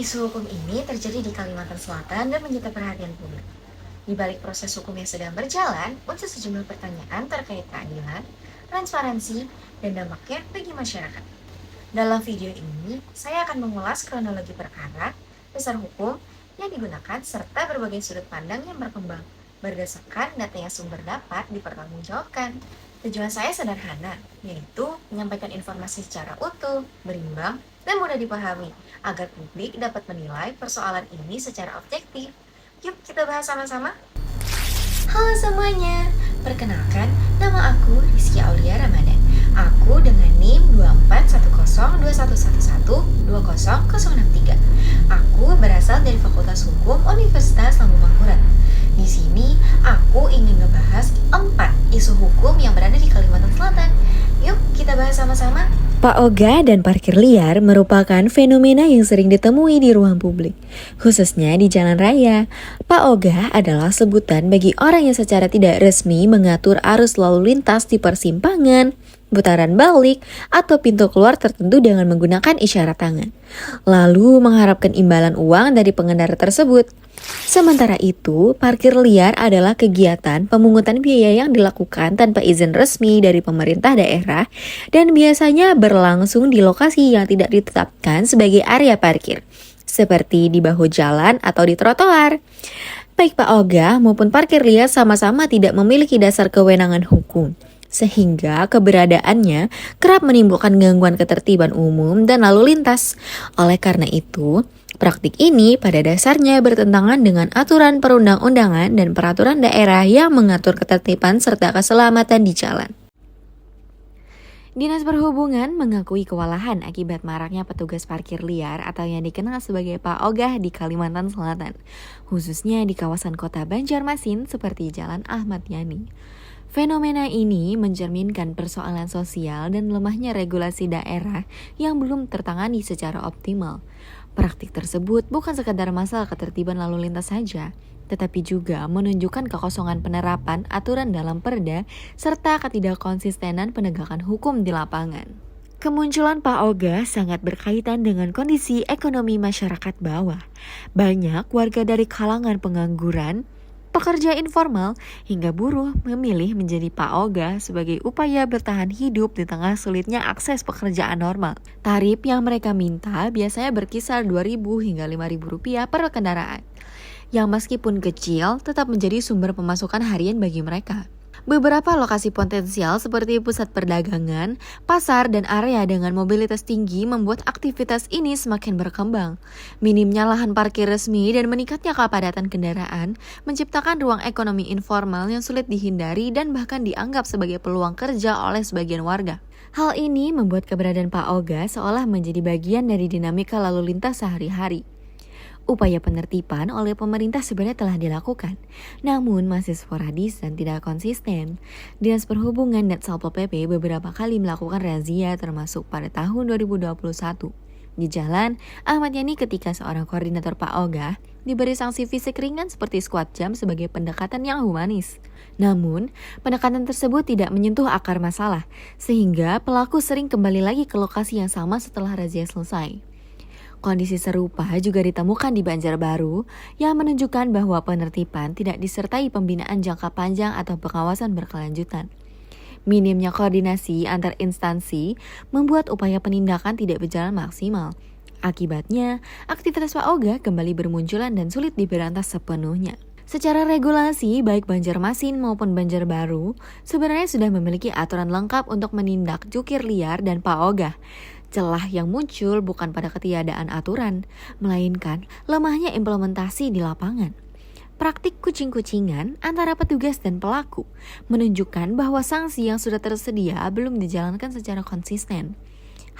Isu hukum ini terjadi di Kalimantan Selatan dan menyita perhatian publik. Di balik proses hukum yang sedang berjalan, muncul sejumlah pertanyaan terkait keadilan, transparansi, dan dampaknya bagi masyarakat. Dalam video ini, saya akan mengulas kronologi perkara, dasar hukum yang digunakan, serta berbagai sudut pandang yang berkembang, berdasarkan data yang sumber dapat dipertanggungjawabkan. Tujuan saya sederhana, yaitu menyampaikan informasi secara utuh, berimbang, dan mudah dipahami, agar publik dapat menilai persoalan ini secara objektif. Yuk kita bahas sama-sama. Halo semuanya, perkenalkan nama aku Rizky Aulia Ramadan. Aku dengan NIM 24102111200063. Aku berasal dari Fakultas Hukum Universitas Lambung Mangkurat. Di sini aku ingin ngebahas 4 isu hukum yang berada di Kalimantan Selatan. Yuk kita bahas sama-sama. Pak Oga dan parkir liar merupakan fenomena yang sering ditemui di ruang publik, khususnya di jalan raya. Pak Oga adalah sebutan bagi orang yang secara tidak resmi mengatur arus lalu lintas di persimpangan, putaran balik, atau pintu keluar tertentu dengan menggunakan isyarat tangan, lalu mengharapkan imbalan uang dari pengendara tersebut. Sementara itu, parkir liar adalah kegiatan pemungutan biaya yang dilakukan tanpa izin resmi dari pemerintah daerah dan biasanya berlangsung di lokasi yang tidak ditetapkan sebagai area parkir, seperti di bahu jalan atau di trotoar. Baik Pak Oga maupun parkir liar sama-sama tidak memiliki dasar kewenangan hukum, sehingga keberadaannya kerap menimbulkan gangguan ketertiban umum dan lalu lintas. Oleh karena itu, praktik ini pada dasarnya bertentangan dengan aturan perundang-undangan dan peraturan daerah yang mengatur ketertiban serta keselamatan di jalan. Dinas Perhubungan mengakui kewalahan akibat maraknya petugas parkir liar atau yang dikenal sebagai Pak Ogah di Kalimantan Selatan, khususnya di kawasan kota Banjarmasin seperti Jalan Ahmad Yani. Fenomena ini mencerminkan persoalan sosial dan lemahnya regulasi daerah yang belum tertangani secara optimal. Praktik tersebut bukan sekadar masalah ketertiban lalu lintas saja, tetapi juga menunjukkan kekosongan penerapan aturan dalam perda serta ketidakkonsistenan penegakan hukum di lapangan. Kemunculan Pak Oga sangat berkaitan dengan kondisi ekonomi masyarakat bawah. Banyak warga dari kalangan pengangguran, pekerja informal, hingga buruh memilih menjadi Pak Oga sebagai upaya bertahan hidup di tengah sulitnya akses pekerjaan normal. Tarif yang mereka minta biasanya berkisar Rp2.000 hingga Rp5.000 per kendaraan, yang meskipun kecil tetap menjadi sumber pemasukan harian bagi mereka. Beberapa lokasi potensial seperti pusat perdagangan, pasar, dan area dengan mobilitas tinggi membuat aktivitas ini semakin berkembang. Minimnya lahan parkir resmi dan meningkatnya kepadatan kendaraan menciptakan ruang ekonomi informal yang sulit dihindari dan bahkan dianggap sebagai peluang kerja oleh sebagian warga. Hal ini membuat keberadaan Pak Oga seolah menjadi bagian dari dinamika lalu lintas sehari-hari. Upaya penertiban oleh pemerintah sebenarnya telah dilakukan, namun masih sporadis dan tidak konsisten. Dinas Perhubungan dan Satpol PP beberapa kali melakukan razia termasuk pada tahun 2021. Di Jalan Ahmad Yani ketika seorang koordinator Pak Oga diberi sanksi fisik ringan seperti squat jam sebagai pendekatan yang humanis. Namun, pendekatan tersebut tidak menyentuh akar masalah, sehingga pelaku sering kembali lagi ke lokasi yang sama setelah razia selesai. Kondisi serupa juga ditemukan di Banjarbaru yang menunjukkan bahwa penertiban tidak disertai pembinaan jangka panjang atau pengawasan berkelanjutan. Minimnya koordinasi antar instansi membuat upaya penindakan tidak berjalan maksimal. Akibatnya, aktivitas Pak Oga kembali bermunculan dan sulit diberantas sepenuhnya. Secara regulasi, baik Banjarmasin maupun Banjarbaru sebenarnya sudah memiliki aturan lengkap untuk menindak jukir liar dan Pak Oga. Celah yang muncul bukan pada ketiadaan aturan, melainkan lemahnya implementasi di lapangan. Praktik kucing-kucingan antara petugas dan pelaku menunjukkan bahwa sanksi yang sudah tersedia belum dijalankan secara konsisten.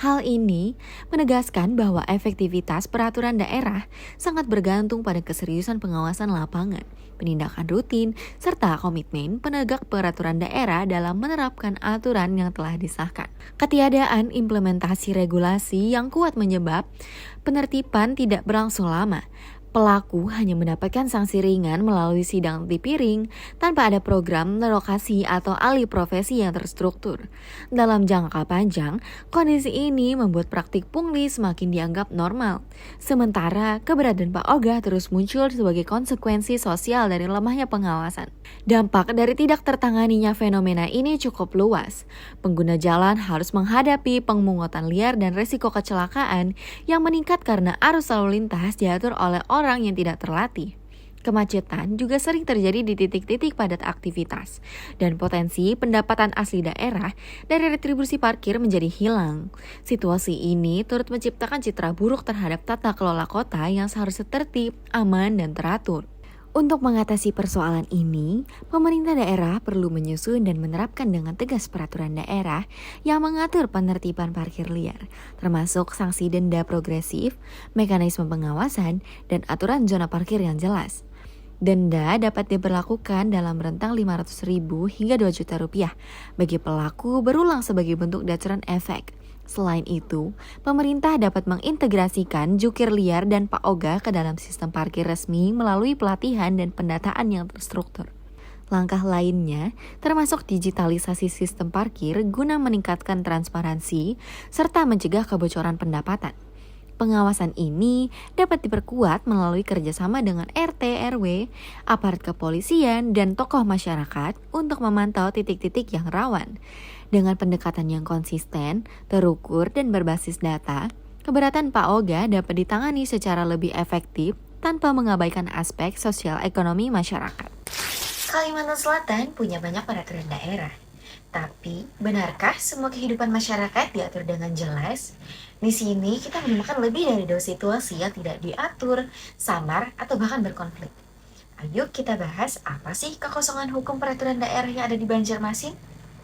Hal ini menegaskan bahwa efektivitas peraturan daerah sangat bergantung pada keseriusan pengawasan lapangan, penindakan rutin, serta komitmen penegak peraturan daerah dalam menerapkan aturan yang telah disahkan. Ketiadaan implementasi regulasi yang kuat menyebab penertiban tidak berlangsung lama. Pelaku hanya mendapatkan sanksi ringan melalui sidang di piring tanpa ada program relokasi atau alih profesi yang terstruktur. Dalam jangka panjang, kondisi ini membuat praktik pungli semakin dianggap normal. Sementara, keberadaan Pak Ogah terus muncul sebagai konsekuensi sosial dari lemahnya pengawasan. Dampak dari tidak tertanganinya fenomena ini cukup luas. Pengguna jalan harus menghadapi pemungutan liar dan risiko kecelakaan yang meningkat karena arus lalu lintas diatur oleh orang yang tidak terlatih. Kemacetan juga sering terjadi di titik-titik padat aktivitas, dan potensi pendapatan asli daerah dari retribusi parkir menjadi hilang. Situasi ini turut menciptakan citra buruk terhadap tata kelola kota yang seharusnya tertib, aman, dan teratur. Untuk mengatasi persoalan ini, pemerintah daerah perlu menyusun dan menerapkan dengan tegas peraturan daerah yang mengatur penertiban parkir liar, termasuk sanksi denda progresif, mekanisme pengawasan, dan aturan zona parkir yang jelas. Denda dapat diberlakukan dalam rentang Rp500.000 hingga Rp2 juta bagi pelaku berulang sebagai bentuk dasaran efek. Selain itu, pemerintah dapat mengintegrasikan jukir liar dan Pak Ogah ke dalam sistem parkir resmi melalui pelatihan dan pendataan yang terstruktur. Langkah lainnya termasuk digitalisasi sistem parkir guna meningkatkan transparansi serta mencegah kebocoran pendapatan. Pengawasan ini dapat diperkuat melalui kerjasama dengan RT, RW, aparat kepolisian, dan tokoh masyarakat untuk memantau titik-titik yang rawan. Dengan pendekatan yang konsisten, terukur, dan berbasis data, keberatan Pak Ogah dapat ditangani secara lebih efektif tanpa mengabaikan aspek sosial ekonomi masyarakat. Kalimantan Selatan punya banyak peraturan daerah. Tapi, benarkah semua kehidupan masyarakat diatur dengan jelas? Di sini kita menemukan lebih dari 2 situasi yang tidak diatur, samar, atau bahkan berkonflik. Ayo kita bahas apa sih kekosongan hukum peraturan daerah yang ada di Banjarmasin?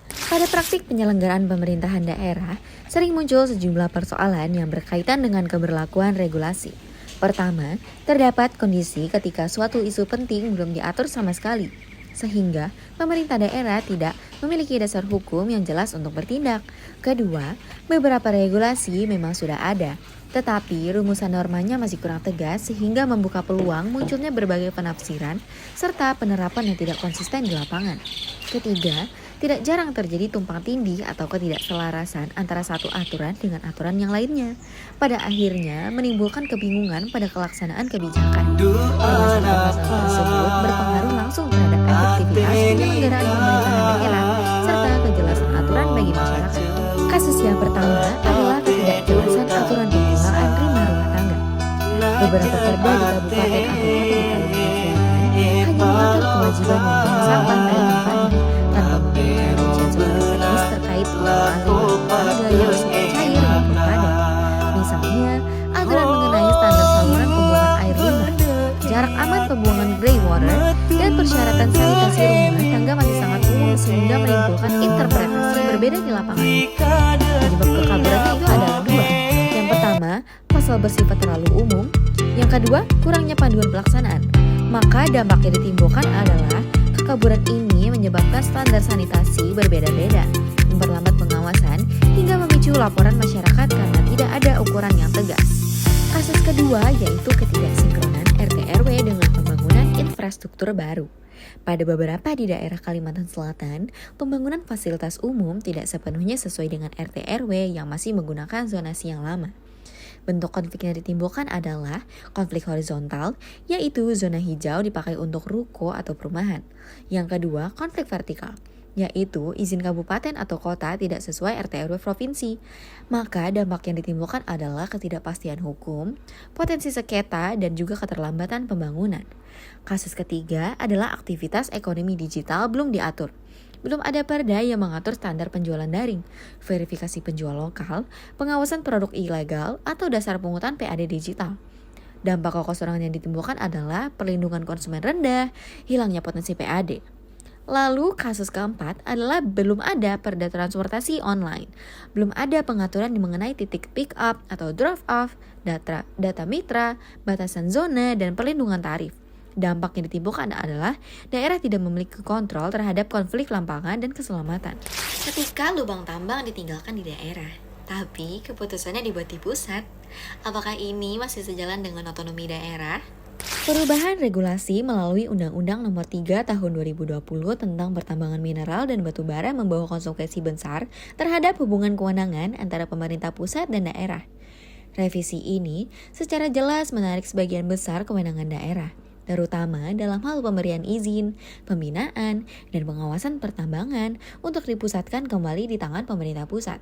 Pada praktik penyelenggaraan pemerintahan daerah, sering muncul sejumlah persoalan yang berkaitan dengan keberlakuan regulasi. Pertama, terdapat kondisi ketika suatu isu penting belum diatur sama sekali, sehingga pemerintah daerah tidak memiliki dasar hukum yang jelas untuk bertindak. Kedua, beberapa regulasi memang sudah ada, tetapi rumusan normanya masih kurang tegas sehingga membuka peluang munculnya berbagai penafsiran serta penerapan yang tidak konsisten di lapangan. Ketiga, tidak jarang terjadi tumpang tindih atau ketidakselarasan antara satu aturan dengan aturan yang lainnya. Pada akhirnya menimbulkan kebingungan pada pelaksanaan kebijakan. Permasalahan tersebut berpengaruh langsung terhadap efektivitas penyelenggaraan pemerintahan daerah serta kejelasan aturan bagi masyarakat. Kasus yang pertama adalah ketidakjelasan aturan pengelolaan rumah tangga. Beberapa perda di kabupaten atau kota di Kalimantan Selatan hanya mengatur kewajiban membuang sampah pada tempatnya tanpa memberikan rincian secara teknis terkait pengelolaan limbah tangga yang bersifat cair maupun padat. Misalnya, aturan mengenai standar saluran pembuangan air limbah, jarak aman pembuangan grey water, dan persyaratan sanitasi rumah tangga masih sangat umum sehingga menimbulkan interpretasi berbeda di lapangan. Penyebab kekaburannya itu adalah 2. Yang pertama, pasal bersifat terlalu umum. Yang kedua, kurangnya panduan pelaksanaan. Maka dampak yang ditimbulkan adalah kekaburan ini menyebabkan standar sanitasi berbeda-beda, memperlambat pengawasan, hingga memicu laporan masyarakat karena tidak ada ukuran yang tegas. Kasus kedua yaitu ketidaksinkronan RT/RW dengan pembangunan infrastruktur baru. Pada beberapa di daerah Kalimantan Selatan, pembangunan fasilitas umum tidak sepenuhnya sesuai dengan RT/RW yang masih menggunakan zonasi yang lama. Bentuk konflik yang ditimbulkan adalah konflik horizontal, yaitu zona hijau dipakai untuk ruko atau perumahan. Yang kedua, konflik vertikal, yaitu izin kabupaten atau kota tidak sesuai RT/RW provinsi. Maka dampak yang ditimbulkan adalah ketidakpastian hukum, potensi sengketa, dan juga keterlambatan pembangunan. Kasus ketiga adalah aktivitas ekonomi digital belum diatur. Belum ada perda yang mengatur standar penjualan daring, verifikasi penjual lokal, pengawasan produk ilegal, atau dasar pungutan PAD digital. Dampak kekosongan yang ditimbulkan adalah perlindungan konsumen rendah, hilangnya potensi PAD. Lalu kasus keempat adalah belum ada perda transportasi online. Belum ada pengaturan mengenai titik pick up atau drop off, data mitra, batasan zona, dan perlindungan tarif. Dampak yang ditimbulkan adalah daerah tidak memiliki kontrol terhadap konflik lapangan dan keselamatan. Ketika lubang tambang ditinggalkan di daerah, tapi keputusannya dibuat di pusat, apakah ini masih sejalan dengan otonomi daerah? Perubahan regulasi melalui Undang-Undang Nomor 3 Tahun 2020 tentang pertambangan mineral dan batu bara membawa konsekuensi besar terhadap hubungan kewenangan antara pemerintah pusat dan daerah. Revisi ini secara jelas menarik sebagian besar kewenangan daerah, terutama dalam hal pemberian izin, pembinaan, dan pengawasan pertambangan untuk dipusatkan kembali di tangan pemerintah pusat.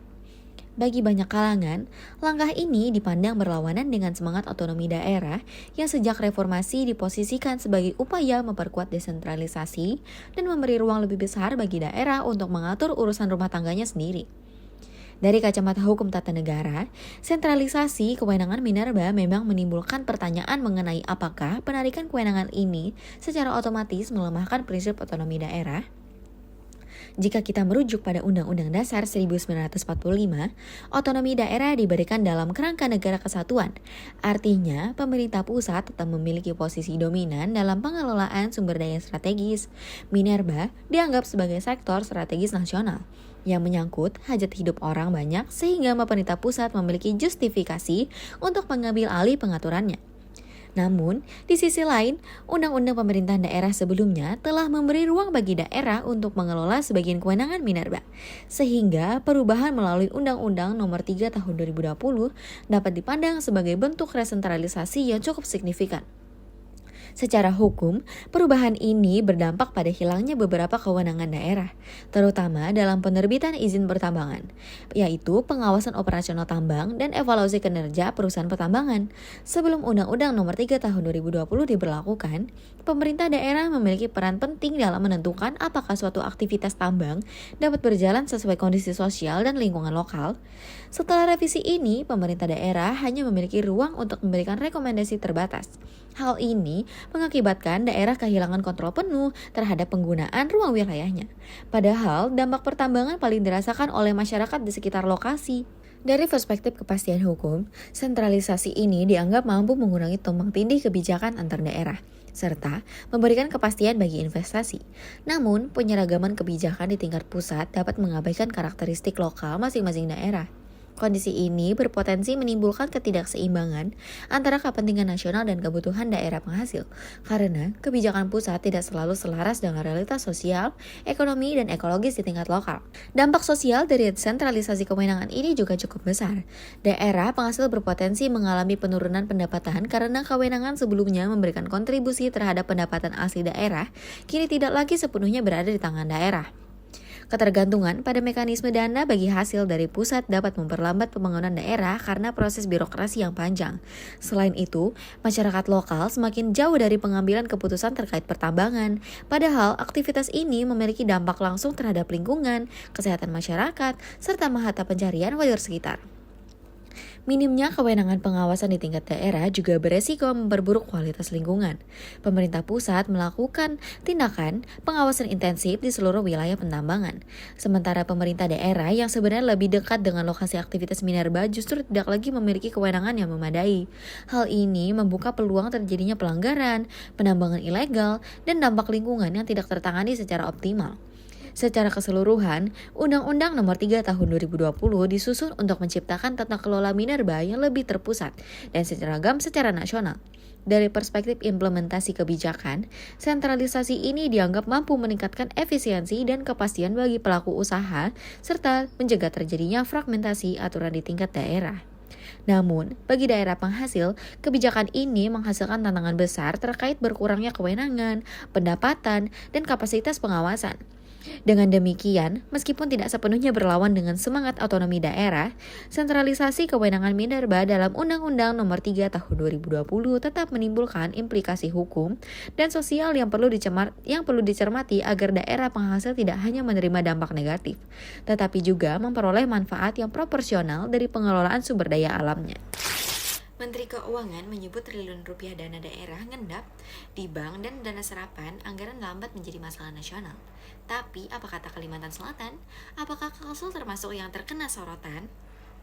Bagi banyak kalangan, langkah ini dipandang berlawanan dengan semangat otonomi daerah yang sejak reformasi diposisikan sebagai upaya memperkuat desentralisasi dan memberi ruang lebih besar bagi daerah untuk mengatur urusan rumah tangganya sendiri. Dari kacamata hukum tata negara, sentralisasi kewenangan Minerba memang menimbulkan pertanyaan mengenai apakah penarikan kewenangan ini secara otomatis melemahkan prinsip otonomi daerah. Jika kita merujuk pada Undang-Undang Dasar 1945, otonomi daerah diberikan dalam kerangka negara kesatuan. Artinya, pemerintah pusat tetap memiliki posisi dominan dalam pengelolaan sumber daya strategis. Minerba dianggap sebagai sektor strategis nasional yang menyangkut hajat hidup orang banyak sehingga pemerintah pusat memiliki justifikasi untuk mengambil alih pengaturannya. Namun, di sisi lain, Undang-Undang Pemerintahan Daerah sebelumnya telah memberi ruang bagi daerah untuk mengelola sebagian kewenangan Minerba, sehingga perubahan melalui Undang-Undang Nomor 3 Tahun 2020 dapat dipandang sebagai bentuk resentralisasi yang cukup signifikan. Secara hukum, perubahan ini berdampak pada hilangnya beberapa kewenangan daerah, terutama dalam penerbitan izin pertambangan, yaitu pengawasan operasional tambang dan evaluasi kinerja perusahaan pertambangan. Sebelum Undang-Undang Nomor 3 Tahun 2020 diberlakukan, pemerintah daerah memiliki peran penting dalam menentukan apakah suatu aktivitas tambang dapat berjalan sesuai kondisi sosial dan lingkungan lokal. Setelah revisi ini, pemerintah daerah hanya memiliki ruang untuk memberikan rekomendasi terbatas. Hal ini mengakibatkan daerah kehilangan kontrol penuh terhadap penggunaan ruang wilayahnya. Padahal dampak pertambangan paling dirasakan oleh masyarakat di sekitar lokasi. Dari perspektif kepastian hukum, sentralisasi ini dianggap mampu mengurangi tumpang tindih kebijakan antar daerah, serta memberikan kepastian bagi investasi. Namun, penyeragaman kebijakan di tingkat pusat dapat mengabaikan karakteristik lokal masing-masing daerah. Kondisi ini berpotensi menimbulkan ketidakseimbangan antara kepentingan nasional dan kebutuhan daerah penghasil, karena kebijakan pusat tidak selalu selaras dengan realitas sosial, ekonomi, dan ekologis di tingkat lokal. Dampak sosial dari sentralisasi kewenangan ini juga cukup besar. Daerah penghasil berpotensi mengalami penurunan pendapatan karena kewenangan sebelumnya memberikan kontribusi terhadap pendapatan asli daerah, kini tidak lagi sepenuhnya berada di tangan daerah. Ketergantungan pada mekanisme dana bagi hasil dari pusat dapat memperlambat pembangunan daerah karena proses birokrasi yang panjang. Selain itu, masyarakat lokal semakin jauh dari pengambilan keputusan terkait pertambangan, padahal aktivitas ini memiliki dampak langsung terhadap lingkungan, kesehatan masyarakat, serta mahata pencarian warga sekitar. Minimnya kewenangan pengawasan di tingkat daerah juga beresiko memperburuk kualitas lingkungan. Pemerintah pusat melakukan tindakan pengawasan intensif di seluruh wilayah penambangan. Sementara pemerintah daerah yang sebenarnya lebih dekat dengan lokasi aktivitas minerba justru tidak lagi memiliki kewenangan yang memadai. Hal ini membuka peluang terjadinya pelanggaran, penambangan ilegal, dan dampak lingkungan yang tidak tertangani secara optimal. Secara keseluruhan, Undang-Undang Nomor 3 Tahun 2020 disusun untuk menciptakan tata kelola minerba yang lebih terpusat dan seragam secara nasional. Dari perspektif implementasi kebijakan, sentralisasi ini dianggap mampu meningkatkan efisiensi dan kepastian bagi pelaku usaha, serta mencegah terjadinya fragmentasi aturan di tingkat daerah. Namun, bagi daerah penghasil, kebijakan ini menghasilkan tantangan besar terkait berkurangnya kewenangan, pendapatan, dan kapasitas pengawasan. Dengan demikian, meskipun tidak sepenuhnya berlawan dengan semangat otonomi daerah, sentralisasi kewenangan minerba dalam Undang-Undang Nomor 3 Tahun 2020 tetap menimbulkan implikasi hukum dan sosial yang perlu dicermati agar daerah penghasil tidak hanya menerima dampak negatif, tetapi juga memperoleh manfaat yang proporsional dari pengelolaan sumber daya alamnya. Menteri Keuangan menyebut triliun rupiah dana daerah ngendap di bank dan dana serapan anggaran lambat menjadi masalah nasional. Tapi apa kata Kalimantan Selatan? Apakah Kalsel termasuk yang terkena sorotan?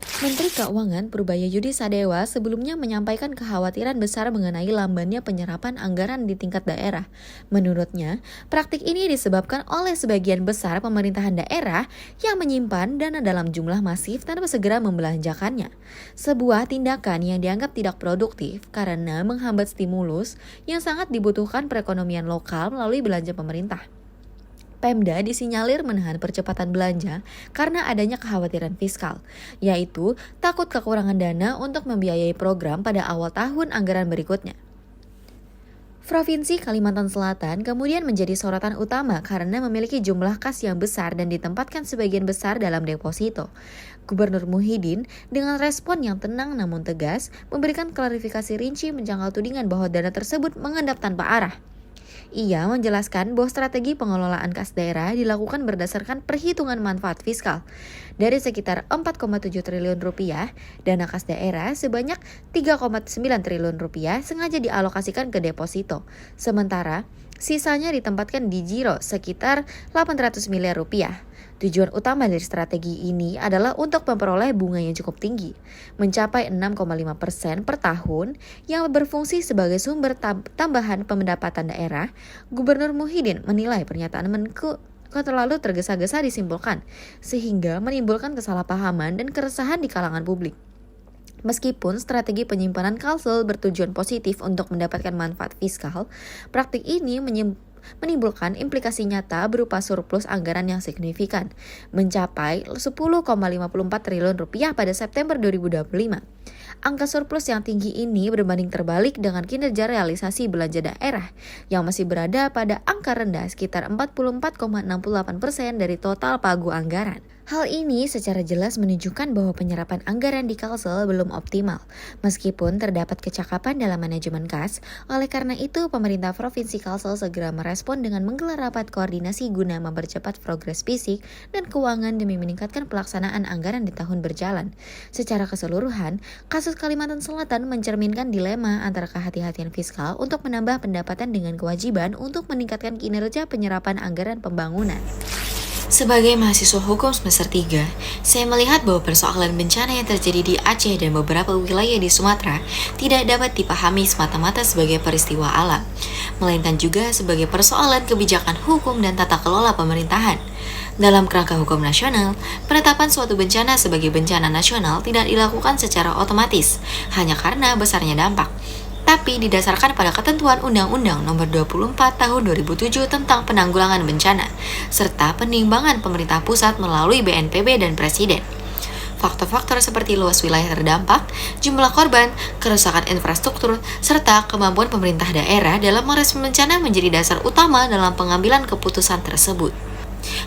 Menteri Keuangan Purbaya Sadewa sebelumnya menyampaikan kekhawatiran besar mengenai lambannya penyerapan anggaran di tingkat daerah. Menurutnya, praktik ini disebabkan oleh sebagian besar pemerintahan daerah yang menyimpan dana dalam jumlah masif tanpa segera membelanjakannya. Sebuah tindakan yang dianggap tidak produktif karena menghambat stimulus yang sangat dibutuhkan perekonomian lokal melalui belanja pemerintah. Pemda disinyalir menahan percepatan belanja karena adanya kekhawatiran fiskal, yaitu takut kekurangan dana untuk membiayai program pada awal tahun anggaran berikutnya. Provinsi Kalimantan Selatan kemudian menjadi sorotan utama karena memiliki jumlah kas yang besar dan ditempatkan sebagian besar dalam deposito. Gubernur Muhyiddin dengan respon yang tenang namun tegas memberikan klarifikasi rinci menjangkau tudingan bahwa dana tersebut mengendap tanpa arah. Ia menjelaskan bahwa strategi pengelolaan kas daerah dilakukan berdasarkan perhitungan manfaat fiskal. Dari sekitar 4,7 triliun rupiah, dana kas daerah sebanyak 3,9 triliun rupiah sengaja dialokasikan ke deposito. Sementara, sisanya ditempatkan di giro sekitar 800 miliar rupiah. Tujuan utama dari strategi ini adalah untuk memperoleh bunga yang cukup tinggi, mencapai 6,5% per tahun yang berfungsi sebagai sumber tambahan pendapatan daerah. Gubernur Muhyiddin menilai pernyataan Menko terlalu tergesa-gesa disimpulkan, sehingga menimbulkan kesalahpahaman dan keresahan di kalangan publik. Meskipun strategi penyimpanan Kalsel bertujuan positif untuk mendapatkan manfaat fiskal, praktik ini menimbulkan implikasi nyata berupa surplus anggaran yang signifikan, mencapai 10,54 triliun rupiah pada September 2025. Angka surplus yang tinggi ini berbanding terbalik dengan kinerja realisasi belanja daerah yang masih berada pada angka rendah sekitar 44,68% dari total pagu anggaran. Hal ini secara jelas menunjukkan bahwa penyerapan anggaran di Kalsel belum optimal, meskipun terdapat kecakapan dalam manajemen kas. Oleh karena itu, pemerintah Provinsi Kalsel segera merespon dengan menggelar rapat koordinasi guna mempercepat progres fisik dan keuangan demi meningkatkan pelaksanaan anggaran di tahun berjalan. Secara keseluruhan, kasus Kalimantan Selatan mencerminkan dilema antara kehati-hatian fiskal untuk menambah pendapatan dengan kewajiban untuk meningkatkan kinerja penyerapan anggaran pembangunan. Sebagai mahasiswa hukum semester 3, saya melihat bahwa persoalan bencana yang terjadi di Aceh dan beberapa wilayah di Sumatera tidak dapat dipahami semata-mata sebagai peristiwa alam, melainkan juga sebagai persoalan kebijakan hukum dan tata kelola pemerintahan. Dalam kerangka hukum nasional, penetapan suatu bencana sebagai bencana nasional tidak dilakukan secara otomatis, hanya karena besarnya dampak, tapi didasarkan pada ketentuan Undang-Undang Nomor 24 Tahun 2007 tentang Penanggulangan Bencana, serta penimbangan pemerintah pusat melalui BNPB dan Presiden. Faktor-faktor seperti luas wilayah terdampak, jumlah korban, kerusakan infrastruktur, serta kemampuan pemerintah daerah dalam merespon bencana menjadi dasar utama dalam pengambilan keputusan tersebut.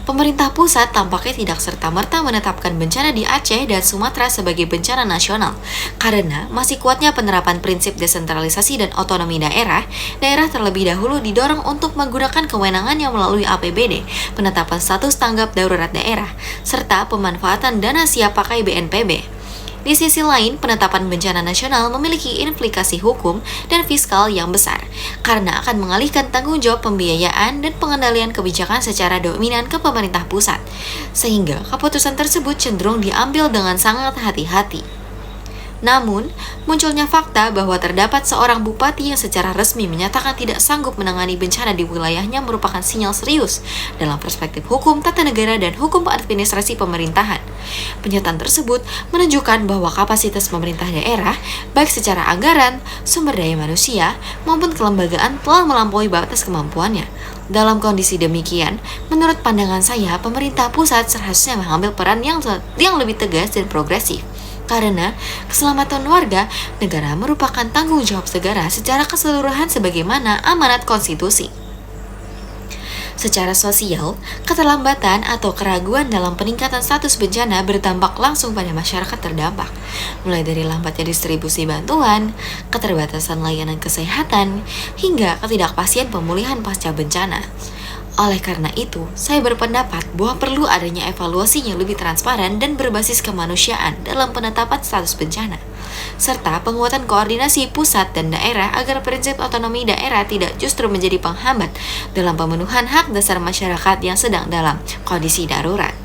Pemerintah pusat tampaknya tidak serta-merta menetapkan bencana di Aceh dan Sumatera sebagai bencana nasional, karena masih kuatnya penerapan prinsip desentralisasi dan otonomi daerah. Daerah terlebih dahulu didorong untuk menggunakan kewenangannya melalui APBD, penetapan status tanggap darurat daerah, serta pemanfaatan dana siap pakai BNPB. Di sisi lain, penetapan bencana nasional memiliki implikasi hukum dan fiskal yang besar, karena akan mengalihkan tanggung jawab pembiayaan dan pengendalian kebijakan secara dominan ke pemerintah pusat, sehingga keputusan tersebut cenderung diambil dengan sangat hati-hati. Namun, munculnya fakta bahwa terdapat seorang bupati yang secara resmi menyatakan tidak sanggup menangani bencana di wilayahnya merupakan sinyal serius dalam perspektif hukum tata negara dan hukum administrasi pemerintahan. Pernyataan tersebut menunjukkan bahwa kapasitas pemerintah daerah, baik secara anggaran, sumber daya manusia, maupun kelembagaan telah melampaui batas kemampuannya. Dalam kondisi demikian, menurut pandangan saya, pemerintah pusat seharusnya mengambil peran yang lebih tegas dan progresif. Karena keselamatan warga negara merupakan tanggung jawab negara secara keseluruhan sebagaimana amanat konstitusi. Secara sosial, keterlambatan atau keraguan dalam peningkatan status bencana berdampak langsung pada masyarakat terdampak, mulai dari lambatnya distribusi bantuan, keterbatasan layanan kesehatan, hingga ketidakpastian pemulihan pasca bencana. Oleh karena itu, saya berpendapat bahwa perlu adanya evaluasi yang lebih transparan dan berbasis kemanusiaan dalam penetapan status bencana, serta penguatan koordinasi pusat dan daerah agar prinsip otonomi daerah tidak justru menjadi penghambat dalam pemenuhan hak dasar masyarakat yang sedang dalam kondisi darurat.